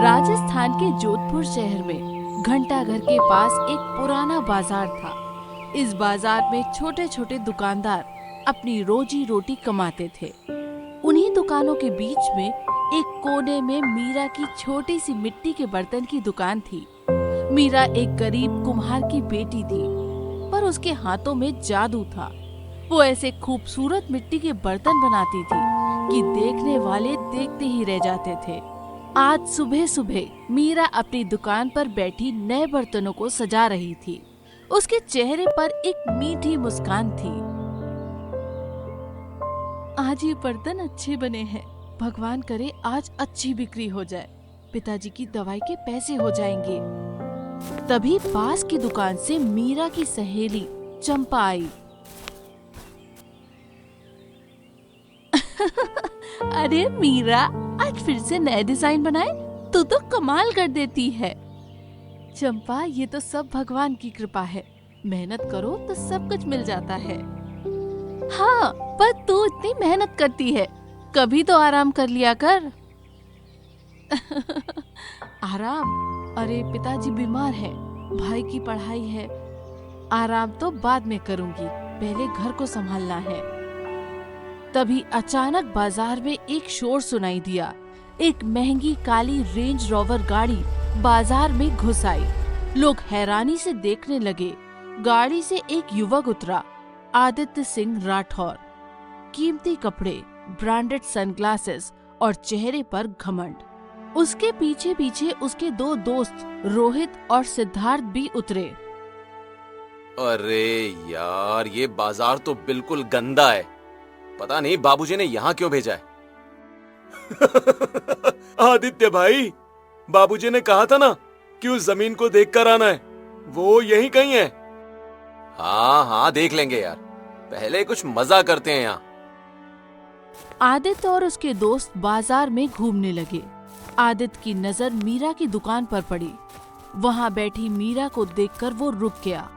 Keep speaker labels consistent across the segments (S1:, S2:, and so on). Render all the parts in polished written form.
S1: राजस्थान के जोधपुर शहर में घंटाघर के पास एक पुराना बाजार था। इस बाजार में छोटे छोटे दुकानदार अपनी रोजी रोटी कमाते थे। उन्हीं दुकानों के बीच में एक कोने में मीरा की छोटी सी मिट्टी के बर्तन की दुकान थी। मीरा एक गरीब कुम्हार की बेटी थी, पर उसके हाथों में जादू था। वो ऐसे खूबसूरत मिट्टी के बर्तन बनाती थी कि देखने वाले देखते ही रह जाते थे। आज सुबह सुबह मीरा अपनी दुकान पर बैठी नए बर्तनों को सजा रही थी। उसके चेहरे पर एक मीठी मुस्कान थी। आज ये बर्तन अच्छे बने हैं, भगवान करे आज अच्छी बिक्री हो जाए, पिताजी की दवाई के पैसे हो जाएंगे। तभी पास की दुकान से मीरा की सहेली चंपा आई। अरे मीरा, आज फिर से नए डिजाइन बनाए? तू तो कमाल कर देती है। चंपा, ये तो सब भगवान की कृपा है, मेहनत करो तो सब कुछ मिल जाता है। हाँ, पर तू इतनी मेहनत करती है, कभी तो आराम कर लिया कर। आराम? अरे पिताजी बीमार है, भाई की पढ़ाई है, आराम तो बाद में करूंगी, पहले घर को संभालना है। तभी अचानक बाजार में एक शोर सुनाई दिया। एक महंगी काली रेंज रोवर गाड़ी बाजार में घुस आई। लोग हैरानी से देखने लगे। गाड़ी से एक युवक उतरा, आदित्य सिंह राठौर। कीमती कपड़े, ब्रांडेड सनग्लासेस और चेहरे पर घमंड। उसके पीछे पीछे उसके दो दोस्त रोहित और सिद्धार्थ भी उतरे।
S2: अरे यार, ये बाजार तो बिल्कुल गंदा है। पता नहीं बाबूजी ने यहाँ क्यों भेजा है। आदित्य भाई, बाबूजी ने कहा था ना कि उस जमीन को देख कर आना है, वो यहीं कहीं है। हाँ हाँ, देख लेंगे यार, पहले कुछ मजा करते हैं यहाँ।
S1: आदित्य और उसके दोस्त बाजार में घूमने लगे। आदित्य की नजर मीरा की दुकान पर पड़ी। वहाँ बैठी मीरा को देखकर वो रुक गया।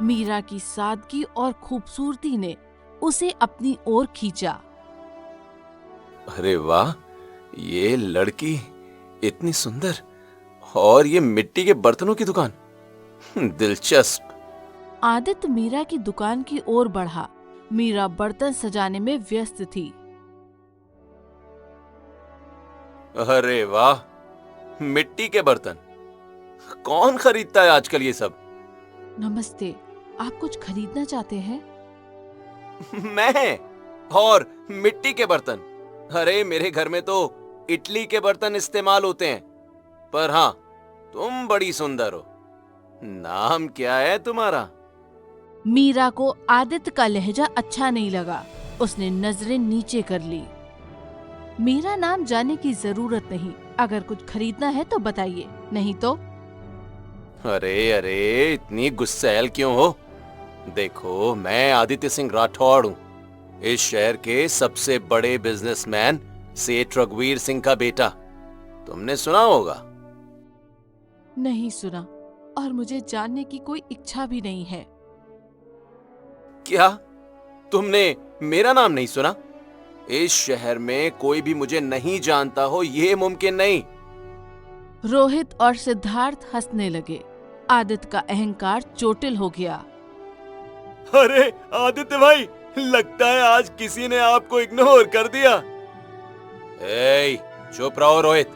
S1: मीरा की सादगी और खूबसूरती ने उसे अपनी ओर खींचा।
S2: अरे वाह, ये लड़की इतनी सुंदर, और ये मिट्टी के बर्तनों की दुकान, दिलचस्प।
S1: आदित्य मीरा की दुकान की ओर बढ़ा। मीरा बर्तन सजाने में व्यस्त थी।
S2: अरे वाह, मिट्टी के बर्तन, कौन खरीदता है आजकल ये सब?
S1: नमस्ते, आप कुछ खरीदना चाहते हैं?
S2: मैं? और मिट्टी के बर्तन? अरे मेरे घर में तो इडली के बर्तन इस्तेमाल होते हैं। पर हाँ, तुम बड़ी सुंदर हो। नाम क्या है तुम्हारा?
S1: मीरा को आदित्य का लहजा अच्छा नहीं लगा। उसने नजरें नीचे कर ली। मेरा नाम जानने की जरूरत नहीं, अगर कुछ खरीदना है तो बताइए, नहीं तो।
S2: अरे अरे, इतनी गुस्सैल क्यों हो? देखो, मैं आदित्य सिंह राठौड़ हूँ, इस शहर के सबसे बड़े बिजनेसमैन सेठ रघुवीर सिंह का बेटा। तुमने सुना होगा।
S1: नहीं सुना, और मुझे जानने की कोई इच्छा भी नहीं है।
S2: क्या तुमने मेरा नाम नहीं सुना? इस शहर में कोई भी मुझे नहीं जानता हो, ये मुमकिन नहीं।
S1: रोहित और सिद्धार्थ हंसने लगे। आदित्य का अहंकार चोटिल हो गया।
S2: अरे आदित्य भाई, लगता है आज किसी ने आपको इग्नोर कर दिया। ए, चुप रहो रोहित।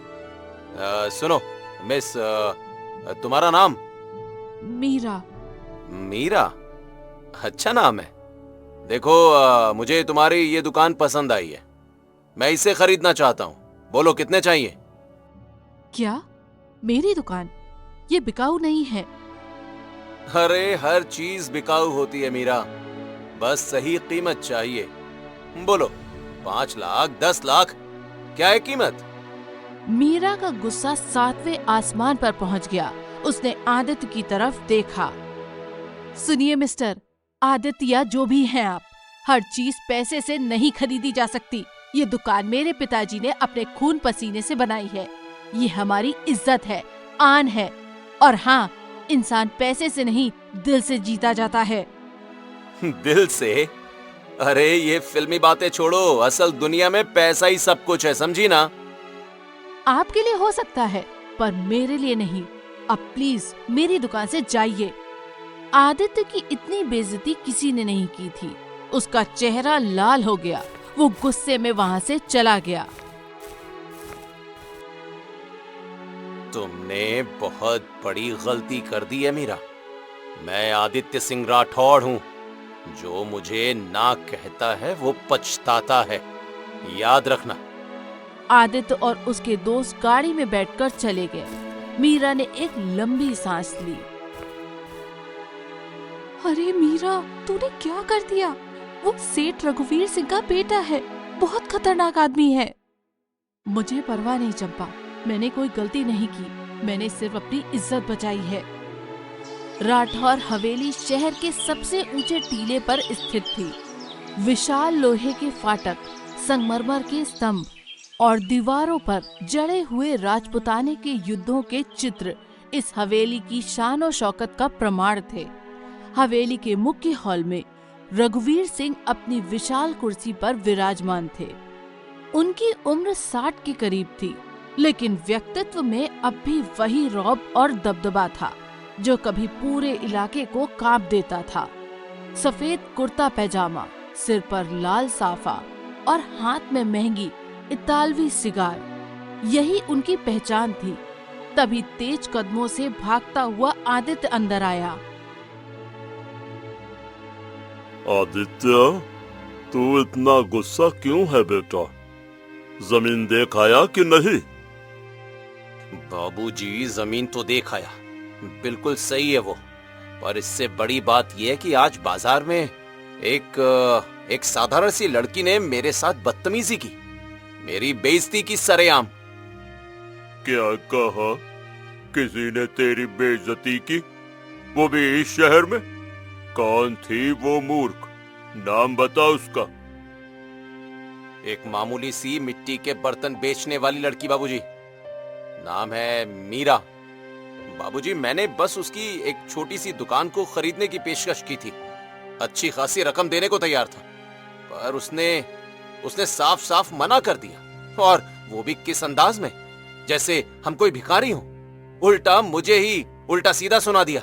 S2: सुनो मिस, तुम्हारा नाम?
S1: मीरा।
S2: मीरा? अच्छा नाम है। देखो, मुझे तुम्हारी ये दुकान पसंद आई है, मैं इसे खरीदना चाहता हूँ। बोलो कितने चाहिए?
S1: क्या? मेरी दुकान? ये बिकाऊ नहीं है।
S2: अरे हर चीज बिकाऊ होती है मीरा, बस सही कीमत चाहिए। बोलो, 5 लाख, 10 लाख, क्या है कीमत?
S1: मीरा का गुस्सा 7वें आसमान पर पहुंच गया। उसने आदित्य की तरफ देखा। सुनिए मिस्टर, आदित्य या जो भी हैं आप, हर चीज पैसे से नहीं खरीदी जा सकती। ये दुकान मेरे पिताजी ने अपने खून पसीने से बनाई है। ये हमारी इज्जत है, आन है। और हाँ, इंसान पैसे से नहीं, दिल से जीता जाता है।
S2: दिल से? अरे ये फिल्मी बातें छोड़ो, असल दुनिया में पैसा ही सब कुछ है, समझी ना?
S1: आपके लिए हो सकता है, पर मेरे लिए नहीं। अब प्लीज मेरी दुकान से जाइए। आदित्य की इतनी बेइज्जती किसी ने नहीं की थी। उसका चेहरा लाल हो गया। वो गुस्से में वहां से चला गया।
S2: तुमने बहुत बड़ी गलती कर दी है मीरा। मैं आदित्य सिंह राठौड़ हूँ। जो मुझे ना कहता है वो पछताता है, याद रखना।
S1: आदित्य और उसके दोस्त गाड़ी में बैठकर चले गए। मीरा ने एक लंबी सांस ली। अरे मीरा, तूने क्या कर दिया? वो सेठ रघुवीर सिंह का बेटा है, बहुत खतरनाक आदमी है। मुझे परवाह नहीं चंपा, मैंने कोई गलती नहीं की। मैंने सिर्फ अपनी इज्जत बचाई है। राठौर हवेली शहर के सबसे ऊंचे टीले पर स्थित थी। विशाल लोहे के फाटक, संगमरमर के स्तंभ और दीवारों पर जड़े हुए राजपुताने के युद्धों के चित्र इस हवेली की शान और शौकत का प्रमाण थे। हवेली के मुख्य हॉल में रघुवीर सिंह अपनी विशाल कुर्सी पर विराजमान थे। उनकी उम्र 60 के करीब थी, लेकिन व्यक्तित्व में अब भी वही रौब और दबदबा था जो कभी पूरे इलाके को कांप देता था। सफेद कुर्ता पैजामा, सिर पर लाल साफा और हाथ में महंगी इतालवी सिगार, यही उनकी पहचान थी। तभी तेज कदमों से भागता हुआ आदित्य अंदर आया।
S3: आदित्य, तू इतना गुस्सा क्यों है बेटा? जमीन देख आया कि नहीं?
S2: बाबूजी, जमीन तो देख आया, बिल्कुल सही है वो। पर इससे बड़ी बात यह है कि आज बाजार में एक साधारण सी लड़की ने मेरे साथ बदतमीजी की, मेरी बेइज्जती की सरेआम।
S3: क्या कहा? किसी ने तेरी बेइज्जती की? वो भी इस शहर में? कौन थी वो मूर्ख? नाम बता उसका।
S2: एक मामूली सी मिट्टी के बर्तन बेचने वाली लड़की बाबूजी। नाम है मीरा। बाबूजी, मैंने बस उसकी एक छोटी सी दुकान को खरीदने की पेशकश की थी। अच्छी खासी रकम देने को तैयार था, पर उसने साफ साफ मना कर दिया। और वो भी किस अंदाज में, जैसे हम कोई भिखारी हो। उल्टा मुझे ही उल्टा सीधा सुना दिया।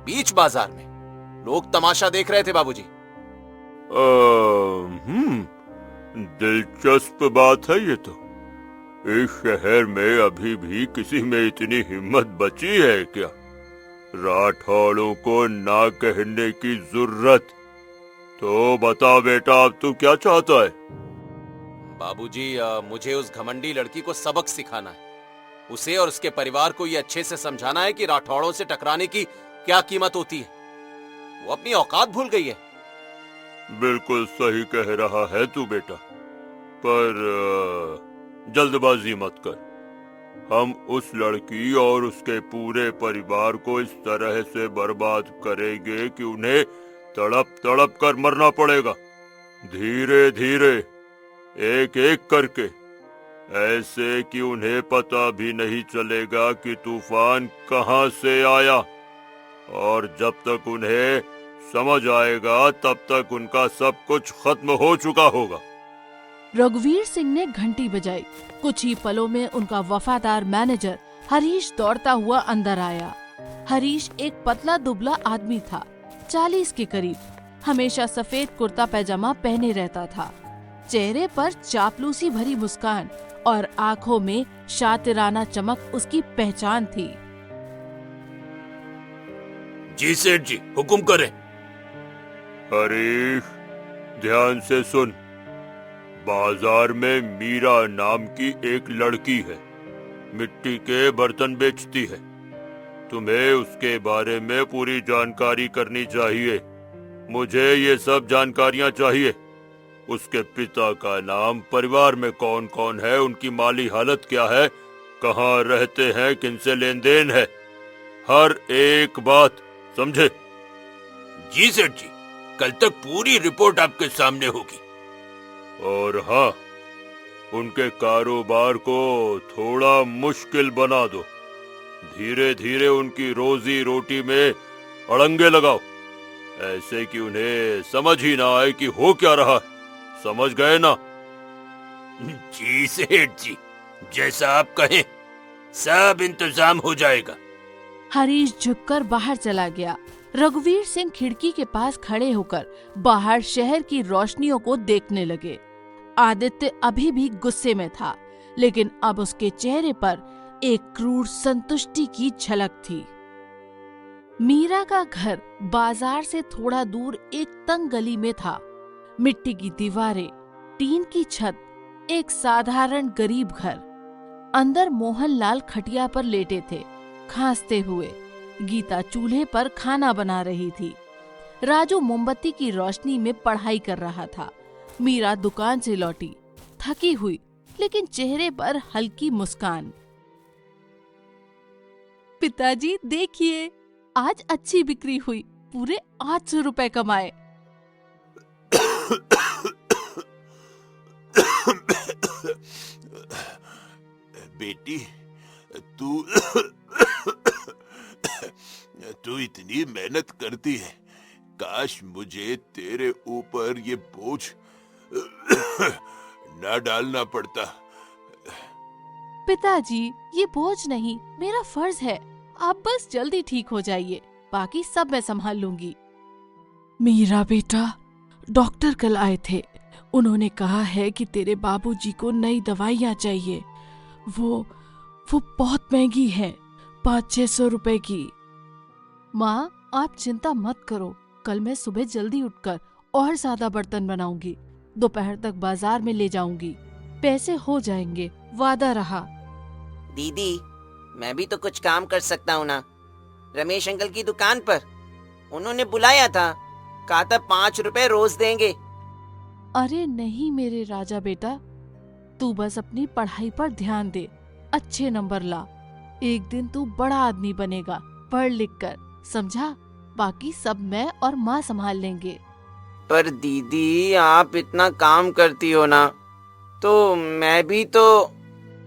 S2: बीच बाजार में लोग तमाशा देख रहे थे बाबूजी।
S3: दिलचस्प बात है ये तो। इस शहर में अभी भी किसी में इतनी हिम्मत बची है क्या? राठौड़ों को ना कहने की जरूरत। तो बता बेटा, अब तू क्या चाहता है?
S2: बाबूजी, मुझे उस घमंडी लड़की को सबक सिखाना है। उसे और उसके परिवार को ये अच्छे से समझाना है कि राठौड़ों से टकराने की क्या कीमत होती है। वो अपनी औकात भूल गई है।
S3: बिल्कुल सही कह रहा है तू बेटा, पर जल्दबाजी मत कर। हम उस लड़की और उसके पूरे परिवार को इस तरह से बर्बाद करेंगे कि उन्हें तड़प तड़प कर मरना पड़ेगा। धीरे धीरे, एक एक करके, ऐसे कि उन्हें पता भी नहीं चलेगा कि तूफान कहां से आया। और जब तक उन्हें समझ आएगा तब तक उनका सब कुछ खत्म हो चुका होगा।
S1: रघुवीर सिंह ने घंटी बजाई। कुछ ही पलों में उनका वफादार मैनेजर हरीश दौड़ता हुआ अंदर आया। हरीश एक पतला दुबला आदमी था, 40 के करीब। हमेशा सफेद कुर्ता पैजामा पहने रहता था। चेहरे पर चापलूसी भरी मुस्कान और आंखों में शातिराना चमक उसकी पहचान थी।
S2: जी सेठ जी, हुक्म करें।
S3: हरीश, ध्यान से सुन। बाजार में मीरा नाम की एक लड़की है, मिट्टी के बर्तन बेचती है। तुम्हें उसके बारे में पूरी जानकारी करनी चाहिए। मुझे ये सब जानकारियां चाहिए। उसके पिता का नाम, परिवार में कौन कौन है, उनकी माली हालत क्या है, कहाँ रहते हैं, किनसे लेन देन है, हर एक बात, समझे?
S2: जी सेठ जी, कल तक पूरी रिपोर्ट आपके सामने होगी।
S3: और हाँ, उनके कारोबार को थोड़ा मुश्किल बना दो। धीरे धीरे उनकी रोजी रोटी में अड़ंगे लगाओ, ऐसे कि उन्हें समझ ही ना आए कि हो क्या रहा है। समझ गए ना?
S2: जी सेठ जी, जैसा आप कहें।
S3: सब इंतजाम हो जाएगा।
S1: हरीश झुककर बाहर चला गया। रघुवीर सिंह खिड़की के पास खड़े होकर बाहर शहर की रोशनियों को देखने लगे। आदित्य अभी भी गुस्से में था, लेकिन अब उसके चेहरे पर एक क्रूर संतुष्टि की झलक थी। मीरा का घर बाजार से थोड़ा दूर एक तंग गली में था। मिट्टी की दीवारें, टीन की छत, एक साधारण गरीब घर। अंदर मोहनलाल खटिया पर लेटे थे, खांसते हुए। गीता चूल्हे पर खाना बना रही थी। राजू मोमबत्ती की रोशनी में पढ़ाई कर रहा था। मीरा दुकान से लौटी, थकी हुई, लेकिन चेहरे पर हल्की मुस्कान। पिताजी देखिए, आज अच्छी बिक्री हुई, पूरे 800 रुपए कमाए।
S3: बेटी, तू तू इतनी मेहनत करती है, काश मुझे तेरे ऊपर ये बोझ ना डालना पड़ता।
S1: पिताजी, ये बोझ नहीं, मेरा फर्ज है। आप बस जल्दी ठीक हो जाइए, बाकी सब मैं संभाल लूंगी। मीरा बेटा, डॉक्टर कल आए थे। उन्होंने कहा है कि तेरे बाबूजी को नई दवाइयाँ चाहिए। वो बहुत महंगी है, 500-600 रुपए की। माँ, आप चिंता मत करो, कल मैं सुबह जल्दी उठकर और ज्यादा बर्तन बनाऊंगी। दोपहर तक बाजार में ले जाऊंगी, पैसे हो जाएंगे, वादा रहा।
S4: दीदी, मैं भी तो कुछ काम कर सकता हूँ ना। रमेश अंकल की दुकान पर उन्होंने बुलाया था, कहा था 5 रुपए रोज देंगे।
S1: अरे नहीं मेरे राजा बेटा, तू बस अपनी पढ़ाई पर ध्यान दे, अच्छे नंबर ला। एक दिन तू बड़ा आदमी बनेगा, पढ़ लिख कर, समझा? बाकी सब मैं और माँ संभाल लेंगे।
S4: पर दीदी, आप इतना काम करती हो ना, तो मैं भी तो।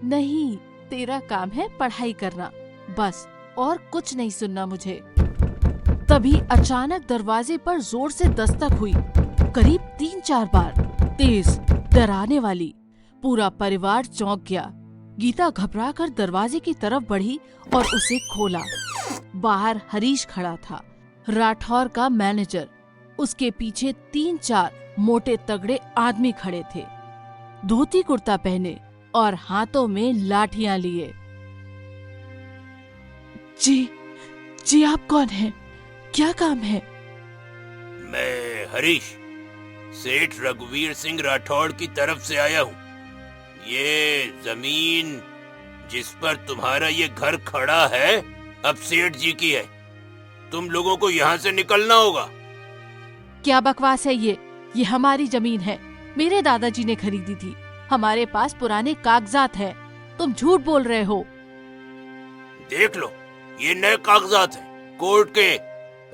S1: नहीं, तेरा काम है पढ़ाई करना, बस, और कुछ नहीं सुनना मुझे। तभी अचानक दरवाजे पर जोर से दस्तक हुई, करीब 3-4 बार, तेज, डराने वाली। पूरा परिवार चौंक गया। गीता घबराकर दरवाजे की तरफ बढ़ी और उसे खोला। बाहर हरीश खड़ा था, राठौर का मैनेजर। उसके पीछे 3-4 मोटे तगड़े आदमी खड़े थे, धोती कुर्ता पहने और हाथों में लाठियां लिए। जी आप कौन हैं? क्या काम है?
S3: मैं हरीश, सेठ रघुवीर सिंह राठौड़ की तरफ से आया हूँ। ये जमीन जिस पर तुम्हारा ये घर खड़ा है, अब सेठ जी की है। तुम लोगों को यहाँ से निकलना होगा।
S1: क्या बकवास है ये हमारी जमीन है, मेरे दादाजी ने खरीदी थी। हमारे पास पुराने कागजात हैं। तुम झूठ बोल रहे हो।
S3: देख लो, ये नए कागजात हैं, कोर्ट के,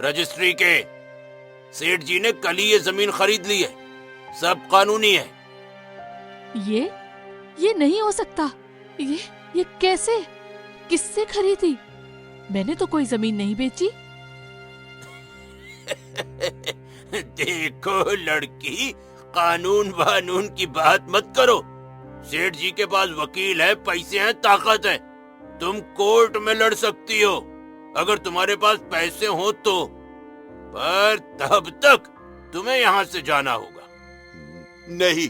S3: रजिस्ट्री के। सेठ जी ने कल ही ये जमीन खरीद ली है, सब कानूनी है।
S1: ये नहीं हो सकता। ये कैसे, किससे खरीदी? मैंने तो कोई जमीन नहीं बेची।
S3: देखो लड़की, कानून वानून की बात मत करो। सेठ जी के पास वकील है, पैसे हैं, ताकत है। तुम कोर्ट में लड़ सकती हो अगर तुम्हारे पास पैसे हो तो, पर तब तक तुम्हें यहाँ से जाना होगा। नहीं,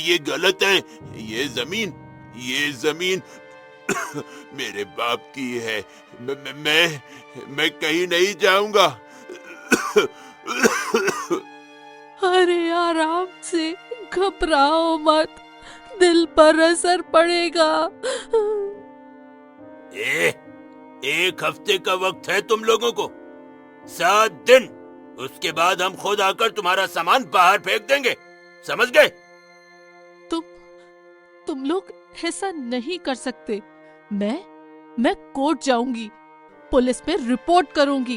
S3: ये गलत है। ये जमीन मेरे बाप की है। मैं कहीं नहीं जाऊंगा।
S1: अरे आराम से, घबराओ मत, दिल पर असर पड़ेगा।
S3: एक हफ्ते का वक्त है तुम लोगों को, 7 दिन। उसके बाद हम खुद आकर तुम्हारा सामान बाहर फेंक देंगे, समझ गए?
S1: तुम लोग ऐसा नहीं कर सकते। मैं कोर्ट जाऊंगी, पुलिस पे रिपोर्ट करूंगी।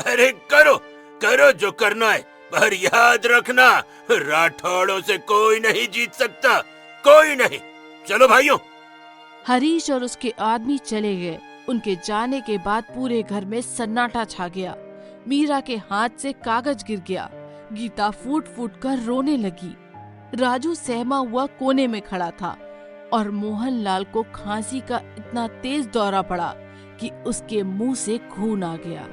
S3: अरे करो जो करना है, पर याद रखना, राठौड़ों से कोई नहीं जीत सकता, कोई नहीं। चलो भाइयों।
S1: हरीश और उसके आदमी चले गए। उनके जाने के बाद पूरे घर में सन्नाटा छा गया। मीरा के हाथ से कागज गिर गया। गीता फूट फूट कर रोने लगी। राजू सहमा हुआ कोने में खड़ा था और मोहनलाल को खांसी का इतना तेज दौरा पड़ा कि उसके मुंह से खून आ गया।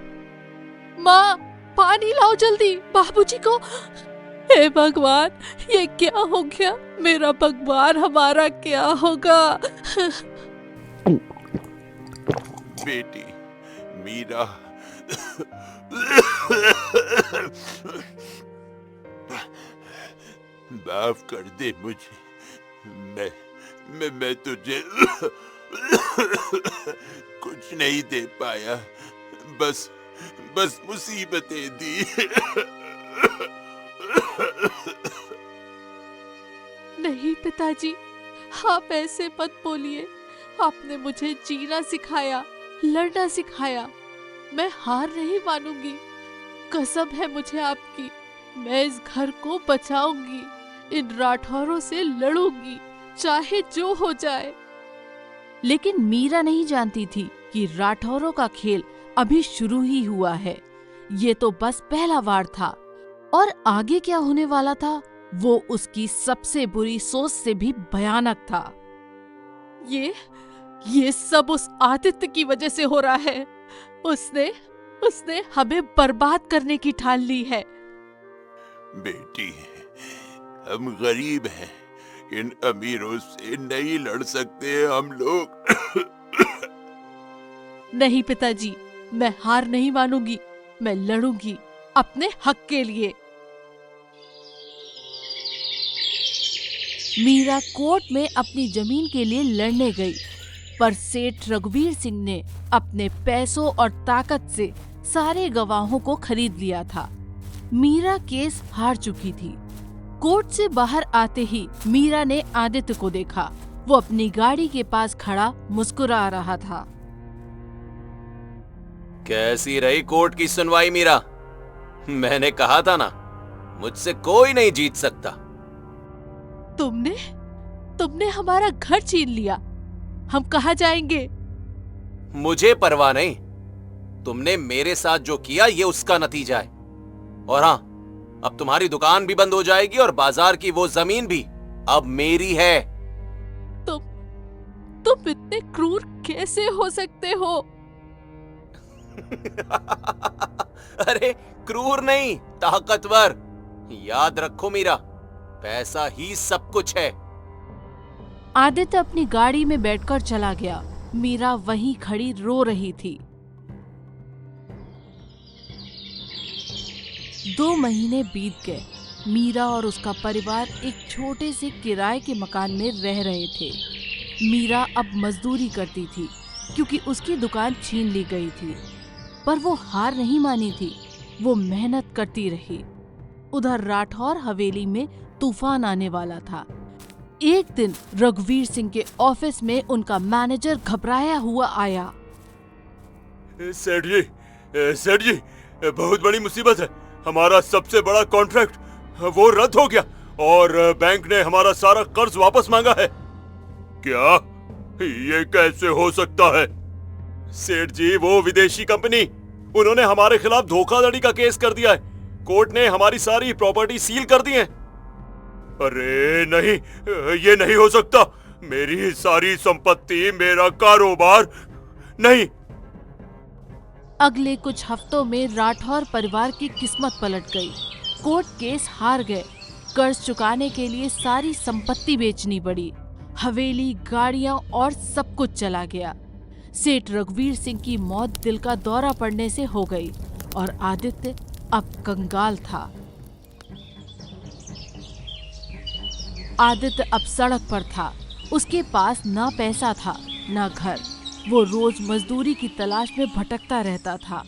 S1: माँ, पानी लाओ जल्दी, बाबूजी को। हे भगवान, ये क्या हो गया? मेरा भगवान, हमारा क्या होगा?
S3: बेटी मीरा, माफ कर दे मुझे। मैं तुझे कुछ नहीं दे पाया, बस मुसीबतें दी।
S1: नहीं पिताजी, आप ऐसे मत बोलिए। आपने मुझे जीना सिखाया, लड़ना सिखाया। मैं हार नहीं मानूंगी। कसम है मुझे आपकी, मैं इस घर को बचाऊंगी, इन राठौरों से लड़ूंगी, चाहे जो हो जाए। लेकिन मीरा नहीं जानती थी कि राठौरों का खेल अभी शुरू ही हुआ है। ये तो बस पहला वार था और आगे क्या होने वाला था वो उसकी सबसे बुरी सोच से भी भयानक था। ये सब उस आदित्य की वजह से हो रहा है। उसने हमें बर्बाद करने की ठान ली है।
S3: बेटी, हम गरीब हैं, इन अमीरों से नहीं लड़ सकते हम लोग।
S1: नहीं पिताजी, मैं हार नहीं मानूंगी। मैं लड़ूंगी अपने हक के लिए। मीरा कोर्ट में अपनी जमीन के लिए लड़ने गई, पर सेठ रघुवीर सिंह ने अपने पैसों और ताकत से सारे गवाहों को खरीद लिया था। मीरा केस हार चुकी थी। कोर्ट से बाहर आते ही मीरा ने आदित्य को देखा। वो अपनी गाड़ी के पास खड़ा मुस्कुरा रहा था।
S2: कैसी रही कोर्ट की सुनवाई मीरा? मैंने कहा था ना, मुझसे कोई नहीं जीत सकता।
S1: तुमने हमारा घर छीन लिया। हम कहाँ जाएंगे?
S2: मुझे परवाह नहीं। तुमने मेरे साथ जो किया ये उसका नतीजा है। और हाँ, अब तुम्हारी दुकान भी बंद हो जाएगी और बाजार की वो जमीन भी अब मेरी है।
S1: तुम इतने क्रूर कैसे हो सकते हो?
S2: अरे क्रूर नहीं, ताकतवर। याद रखो मीरा, पैसा ही सब कुछ है।
S1: आदित्य अपनी गाड़ी में बैठकर चला गया। मीरा वहीं खड़ी रो रही थी। 2 महीने बीत गए। मीरा और उसका परिवार एक छोटे से किराए के मकान में रह रहे थे। मीरा अब मजदूरी करती थी क्योंकि उसकी दुकान छीन ली गई थी, पर वो हार नहीं मानी थी। वो मेहनत करती रही। उधर राठौर हवेली में तूफान आने वाला था। एक दिन रघुवीर सिंह के ऑफिस में उनका मैनेजर घबराया हुआ आया।
S3: सेठ जी, बहुत बड़ी मुसीबत है। हमारा सबसे बड़ा कॉन्ट्रैक्ट वो रद्द हो गया और बैंक ने हमारा सारा कर्ज वापस मांगा है। क्या ये कैसे हो सकता है? सेठ जी, वो विदेशी कंपनी, उन्होंने हमारे खिलाफ धोखाधड़ी का केस कर दिया है। कोर्ट ने हमारी सारी प्रॉपर्टी सील कर दी है। अरे नहीं, ये नहीं हो सकता। मेरी सारी संपत्ति, मेरा कारोबार, नहीं।
S1: अगले कुछ हफ्तों में राठौर परिवार की किस्मत पलट गई। कोर्ट केस हार गए। कर्ज चुकाने के लिए सारी संपत्ति बेचनी पड़ी। हवेली, गाड़ियां और सब कुछ चला गया। सेठ रघुवीर सिंह की मौत दिल का दौरा पड़ने से हो गई और आदित्य अब कंगाल था। आदित्य अब सड़क पर था। उसके पास ना पैसा था, ना घर। वो रोज मजदूरी की तलाश में भटकता रहता था।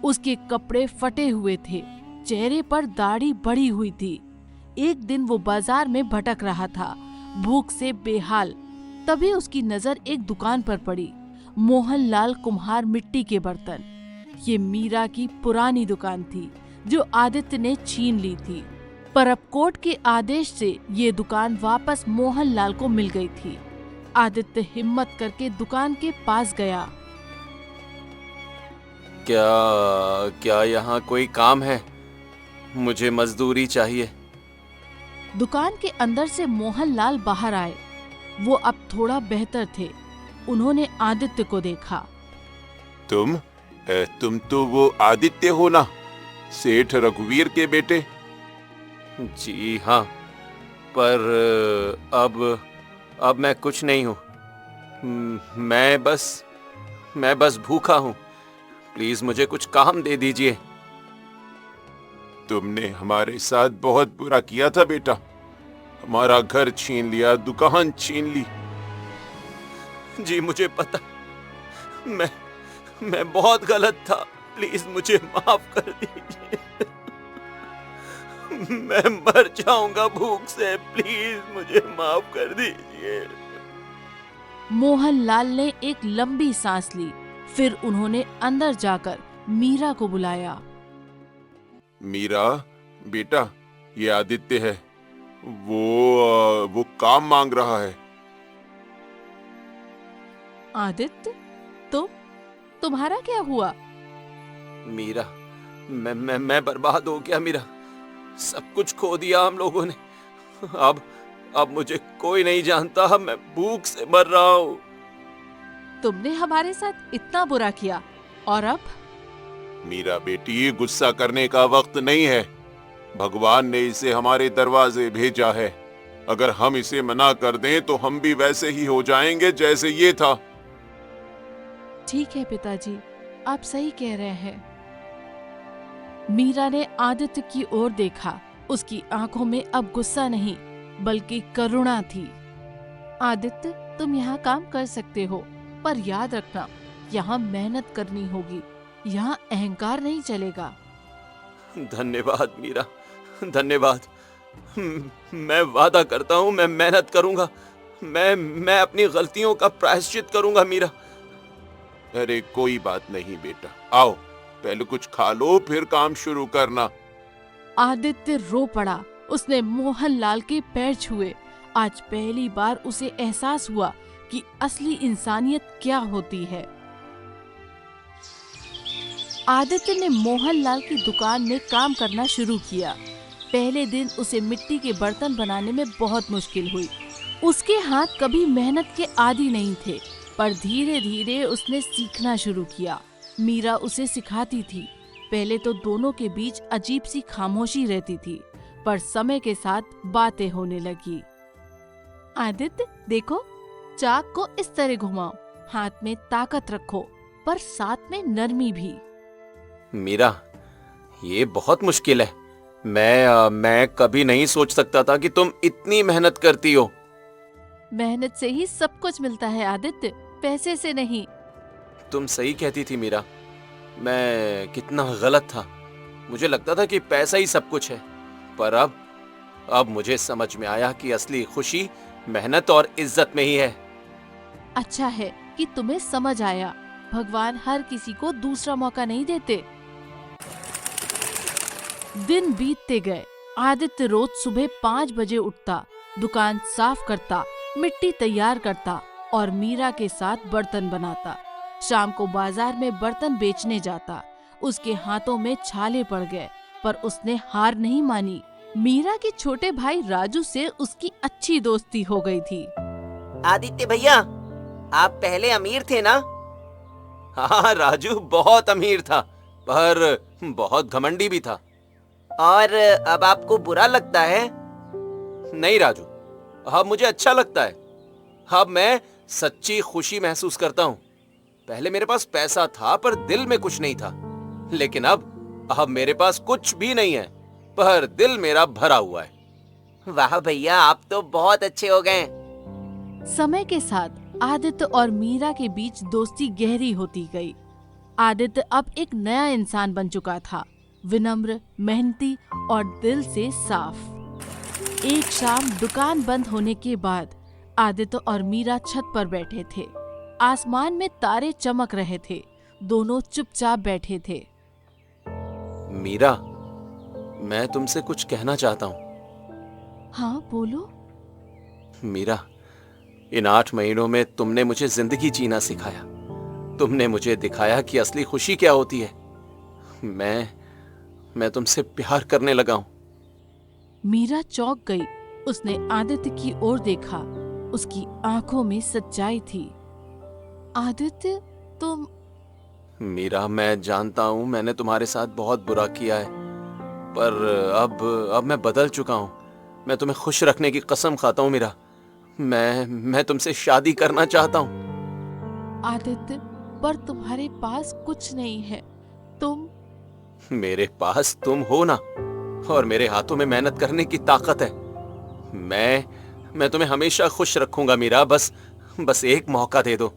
S1: उसके कपड़े फटे हुए थे, चेहरे पर दाढ़ी बढ़ी हुई थी। एक दिन वो बाजार में भटक रहा था, भूख से बेहाल। तभी उसकी नजर एक दुकान पर पड़ी। मोहनलाल कुम्हार मिट्टी के बर्तन। ये मीरा की पुरानी दुकान थी जो आदित्य ने छीन ली थी, पर अब कोर्ट के आदेश से ये दुकान वापस मोहनलाल को मिल गई थी। आदित्य हिम्मत करके दुकान के पास गया।
S2: क्या यहाँ कोई काम है? मुझे मजदूरी चाहिए।
S1: दुकान के अंदर से मोहनलाल बाहर आए। वो अब थोड़ा बेहतर थे। उन्होंने आदित्य को देखा।
S3: तुम तो वो आदित्य हो ना, सेठ रघुवीर के बेटे?
S2: जी हाँ, पर अब मैं कुछ नहीं हूँ। मैं बस भूखा हूँ। प्लीज मुझे कुछ काम दे दीजिए।
S3: तुमने हमारे साथ बहुत बुरा किया था बेटा। हमारा घर छीन लिया, दुकान छीन ली।
S2: जी मुझे पता, मैं बहुत गलत था। प्लीज मुझे माफ कर दीजिए। मैं मर जाऊंगा भूख से। प्लीज मुझे माफ कर दीजिए।
S1: मोहनलाल ने एक लंबी सांस ली। फिर उन्होंने अंदर जाकर मीरा को बुलाया।
S3: मीरा बेटा, ये आदित्य है। वो काम मांग रहा है।
S1: आदित्य, तुम्हारा क्या हुआ?
S2: मीरा, मैं बर्बाद हो गया मीरा। सब कुछ खो दिया हम लोगों ने। अब मुझे कोई नहीं जानता। मैं भूख से मर रहा हूँ।
S1: तुमने हमारे साथ इतना बुरा किया और अब?
S3: मीरा बेटी, गुस्सा करने का वक्त नहीं है। भगवान ने इसे हमारे दरवाजे भेजा है। अगर हम इसे मना कर दें तो हम भी वैसे ही हो जाएंगे जैसे ये था।
S1: ठीक है पिताजी, आप सही कह रहे हैं। मीरा ने आदित्य की ओर देखा। उसकी आंखों में अब गुस्सा नहीं बल्कि करुणा थी। आदित्य, तुम यहाँ काम कर सकते हो, पर याद रखना, यहाँ मेहनत करनी होगी। यहाँ अहंकार नहीं चलेगा।
S2: धन्यवाद मीरा, धन्यवाद। मैं वादा करता हूँ मैं मेहनत करूंगा। मैं अपनी गलतियों का प्रायश्चित करूंगा मीरा।
S3: अरे कोई बात नहीं बेटा, आओ पहले कुछ खा लो फिर काम शुरू करना।
S1: आदित्य रो पड़ा। उसने मोहनलाल के पैर छुए। आज पहली बार उसे एहसास हुआ कि असली इंसानियत क्या होती है। आदित्य ने मोहनलाल की दुकान में काम करना शुरू किया। पहले दिन उसे मिट्टी के बर्तन बनाने में बहुत मुश्किल हुई। उसके हाथ कभी मेहनत के आदी नहीं थे, पर धीरे धीरे उसने सीखना शुरू किया। मीरा उसे सिखाती थी। पहले तो दोनों के बीच अजीब सी खामोशी रहती थी, पर समय के साथ बातें होने लगी। आदित्य, देखो, चाक को इस तरह घुमाओ। हाथ में ताकत रखो, पर साथ में नरमी भी।
S2: मीरा, ये बहुत मुश्किल है। मैं कभी नहीं सोच सकता था कि तुम इतनी मेहनत करती हो।
S1: मेहनत से ही सब कुछ मिलता है आदित्य, पैसे से नहीं।
S2: तुम सही कहती थी मीरा। मैं कितना गलत था। मुझे लगता था कि पैसा ही सब कुछ है, पर अब मुझे समझ में आया कि असली खुशी मेहनत और इज्जत में ही है।
S1: अच्छा है कि तुम्हें समझ आया। भगवान हर किसी को दूसरा मौका नहीं देते। दिन बीतते गए। आदित्य रोज सुबह 5 बजे उठता, दुकान साफ करता, मिट्टी तैयार करता और मीरा के साथ बर्तन बनाता। शाम को बाजार में बर्तन बेचने जाता। उसके हाथों में छाले पड़ गए, पर उसने हार नहीं मानी। मीरा के छोटे भाई राजू से उसकी अच्छी दोस्ती हो गई थी।
S4: आदित्य भैया, आप पहले अमीर थे ना?
S2: हाँ, राजू बहुत अमीर था, पर बहुत घमंडी भी था।
S4: और अब आपको बुरा लगता है?
S2: नहीं राजू, अब मुझे अच्छा लगता है। अब मैं सच्ची खुशी महसूस करता हूँ। पहले मेरे पास पैसा था पर दिल में कुछ नहीं था, लेकिन अब मेरे पास कुछ भी नहीं है पर दिल मेरा भरा हुआ है।
S4: वाह भैया, आप तो बहुत अच्छे हो गए।
S1: समय के साथ आदित्य और मीरा के बीच दोस्ती गहरी होती गई। आदित्य अब एक नया इंसान बन चुका था, विनम्र, मेहनती और दिल से साफ। एक शाम दुकान बंद होने के बाद आदित्य और मीरा छत पर बैठे थे। आसमान में तारे चमक रहे थे। दोनों चुपचाप बैठे थे।
S2: मीरा, मैं तुमसे कुछ कहना चाहता हूँ।
S1: हाँ, बोलो।
S2: मीरा, इन 8 महीनों में तुमने मुझे जिंदगी जीना सिखाया। तुमने मुझे दिखाया कि असली खुशी क्या होती है। मैं तुमसे प्यार करने लगा हूँ।
S1: मीरा चौंक गई। उसने आदित्य की ओर देखा। उसकी आंखों में सच्चाई थी। आदित्य, तुम...
S2: मीरा, मैं जानता हूँ मैंने तुम्हारे साथ बहुत बुरा किया है, पर अब मैं बदल चुका हूँ। मैं तुम्हें खुश रखने की कसम खाता हूँ मीरा। मैं तुमसे शादी करना चाहता हूँ।
S1: आदित्य, पर तुम्हारे पास कुछ नहीं है। तुम...
S2: मेरे पास तुम हो ना, और मेरे हाथों में मेहनत करने की ताकत है। मैं तुम्हें हमेशा खुश रखूंगा मीरा। बस एक मौका दे दो।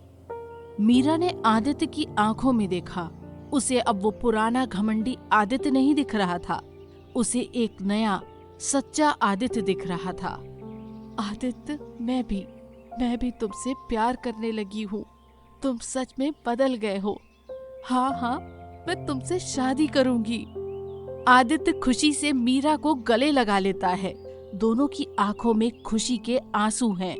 S1: मीरा ने आदित्य की आंखों में देखा। उसे अब वो पुराना घमंडी आदित्य नहीं दिख रहा था। उसे एक नया सच्चा आदित्य दिख रहा था। आदित्य, मैं भी तुमसे प्यार करने लगी हूँ। तुम सच में बदल गए हो। हाँ, मैं तुमसे शादी करूंगी। आदित्य खुशी से मीरा को गले लगा लेता है। दोनों की आंखों में खुशी के आंसू हैं।